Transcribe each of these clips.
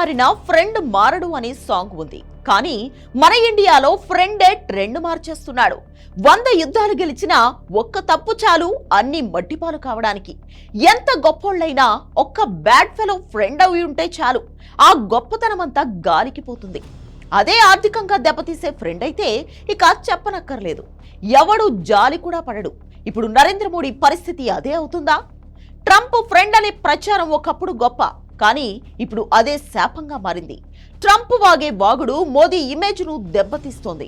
మారినా ఫ్రెండ్ మారడు అనే సాంగ్ ఉంది. కానీ మన ఇండియాలో ఫ్రెండే ట్రెండ్ మార్చేస్తున్నాడు. 100 యుద్ధాలు గెలిచినా ఒక్క తప్పు చాలు అన్ని మట్టిపాలు కావడానికి. ఎంత గొప్పోళ్ళైనా ఒక్క బ్యాడ్ ఫెలో ఫ్రెండ్ అవి ఉంటే చాలు, ఆ గొప్పతనమంతా గాలికి పోతుంది. అదే ఆర్థికంగా దెబ్బతీసే ఫ్రెండ్ అయితే ఇక చెప్పనక్కర్లేదు, ఎవడు జాలి కూడా పడడు. ఇప్పుడు నరేంద్ర మోడీ పరిస్థితి అదే అవుతుందా? ట్రంప్ ఫ్రెండ్ అనే ప్రచారం ఒకప్పుడు గొప్ప, కానీ ఇప్పుడు అదే శాపంగా మారింది. ట్రంప్ వాగే వాగుడు మోదీ ఇమేజ్ ను దెబ్బతీస్తోంది.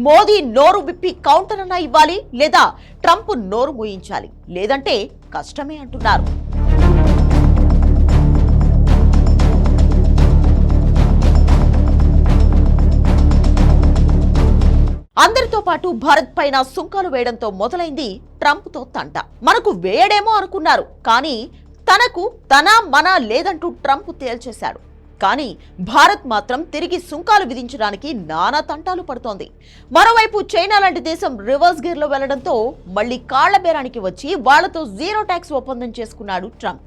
మోదీ నోరు విప్పి కౌంటర్ అన్నా ఇవ్వాలి, లేదా ట్రంప్ నోరు మూయించాలి, లేదంటే కష్టమే అంటున్నారు. అందరితో పాటు భారత్ పైన సుంకాలు వేయడంతో మొదలైంది ట్రంప్ తో తంట. మనకు వేయడేమో అనుకున్నారు, కానీ తనకు తన మన లేదంటూ ట్రంప్ తేల్చేశాడు. కానీ భారత్ మాత్రం తిరిగి సుంకాలు విధించడానికి నానా తంటాలు పడుతోంది. మరోవైపు చైనా లాంటి దేశం రివర్స్ గేర్ లో వెళ్లడంతో మళ్లీ కాళ్ల బేరానికి వచ్చి వాళ్లతో జీరో ట్యాక్స్ ఒప్పందం చేసుకున్నాడు ట్రంప్.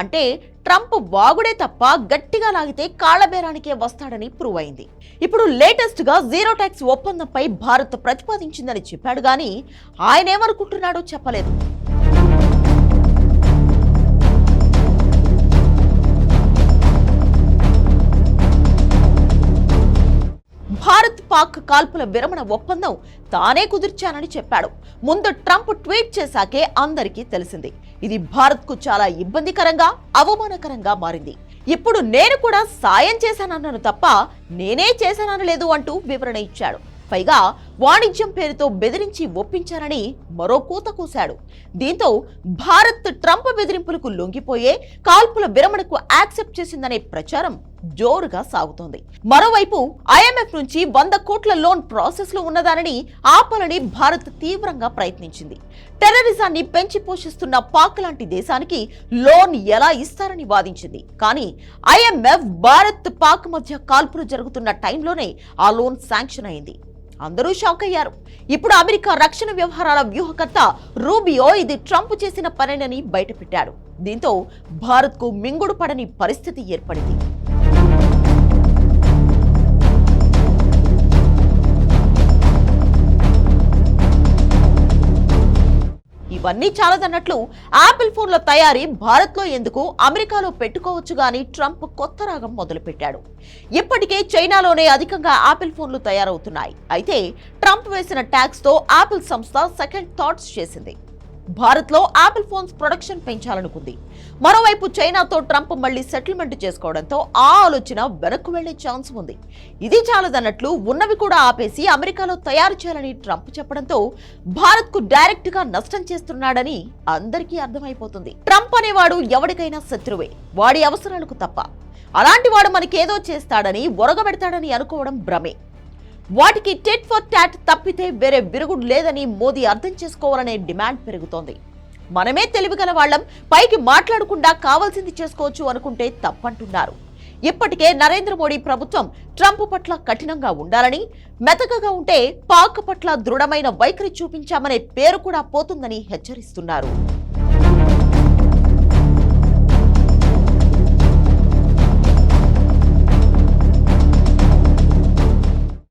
అంటే ట్రంప్ వాగుడే తప్ప గట్టిగా లాగితే కాళ్ల బేరానికే వస్తాడని ప్రూవ్ అయింది. ఇప్పుడు లేటెస్ట్ గా జీరో ట్యాక్స్ ఒప్పందంపై భారత్ ప్రతిపాదించిందని చెప్పాడు, గానీ ఆయనేమనుకుంటున్నాడో చెప్పలేదు. భారత్ పాక్ కాల్పుల విరమణ ఒప్పందం తానే కుదిర్చానని చెప్పాడు. ముందు ట్రంప్ ట్వీట్ చేశాకే అందరికీ తెలిసింది. ఇది భారత్ కు చాలా ఇబ్బందికరంగా, అవమానకరంగా మారింది. ఇప్పుడు నేను కూడా సాయం చేశానన్నాను తప్ప నేనే చేశాననలేదు అంటూ వివరణ ఇచ్చాడు. పైగా వాణిజ్యం పేరుతో బెదిరించి ఒప్పించారని మరో కూత కూశాడు. దీంతో భారత్ ట్రంప్ బెదిరింపులకు లొంగిపోయే కాల్పుల విరమణకు యాక్సెప్ట్ చేసిందనే ప్రచారం జోరుగా సాగుతోంది. మరోవైపు ఐఎంఎఫ్ నుంచి 100 కోట్ల లోన్ ప్రాసెస్ లో ఉన్నదానని ఆపాలని భారత్ తీవ్రంగా ప్రయత్నించింది. టెర్రరిజాన్ని పెంచి పోషిస్తున్న పాక్ లాంటి దేశానికి లోన్ ఎలా ఇస్తారని వాదించింది. కానీ ఐఎంఎఫ్ భారత్ పాక్ మధ్య కాల్పులు జరుగుతున్న టైంలోనే ఆ లోన్ శాంక్షన్ అయింది. అందరూ షాక్ అయ్యారు. ఇప్పుడు అమెరికా రక్షణ వ్యవహారాల వ్యూహకర్త రూబియో ఇది ట్రంప్ చేసిన పనేనని బయటపెట్టాడు. దీంతో భారత్ కు మింగుడు పడని పరిస్థితి ఏర్పడింది. ఇవన్నీ చాలదన్నట్లు యాపిల్ ఫోన్ల తయారీ భారత్ లో ఎందుకు, అమెరికాలో పెట్టుకోవచ్చు గాని ట్రంప్ కొత్త రాగం మొదలుపెట్టాడు. ఇప్పటికే చైనాలోనే అధికంగా యాపిల్ ఫోన్లు తయారవుతున్నాయి. అయితే ట్రంప్ వేసిన ట్యాక్స్ తో యాపిల్ సంస్థ సెకండ్ థాట్స్ చేసింది. భారత్ లో యాపిల్ ఫోన్స్ ప్రొడక్షన్ పెంచాలనుకుంది. మరోవైపు చైనాతో ట్రంప్ మళ్లీ సెటిల్మెంట్ చేసుకోవడంతో ఆ ఆలోచన వెనక్కు వెళ్లే ఛాన్స్ ఉంది. ఇది చాలదన్నట్లు ఉన్నవి కూడా ఆపేసి అమెరికాలో తయారు చేయాలని ట్రంప్ చెప్పడంతో భారత్ కు డైరెక్ట్ గా నష్టం చేస్తున్నాడని అందరికీ అర్థమైపోతుంది. ట్రంప్ అనేవాడు ఎవరికైనా శత్రువే, వాడి అవసరాలకు తప్ప. అలాంటి వాడు మనకేదో చేస్తాడని, ఒరగబెడతాడని అనుకోవడం భ్రమే. వాటికి టెట్ ఫర్ టాట్ తప్పితే వేరే విరుగుడు లేదని మోదీ అర్థం చేసుకోవాలనే డిమాండ్ పెరుగుతోంది. మనమే తెలివిగల వాళ్ళం, పైకి మాట్లాడకుండా కావాల్సింది చేసుకోవచ్చు అనుకుంటే తప్పంటున్నారు. ఇప్పటికే నరేంద్ర మోడీ ప్రభుత్వం ట్రంప్ పట్ల కఠినంగా ఉండాలని, మెతకగా ఉంటే పాక్ పట్ల దృఢమైన వైఖరి చూపించామనే పేరు కూడా పోతుందని హెచ్చరిస్తున్నారు.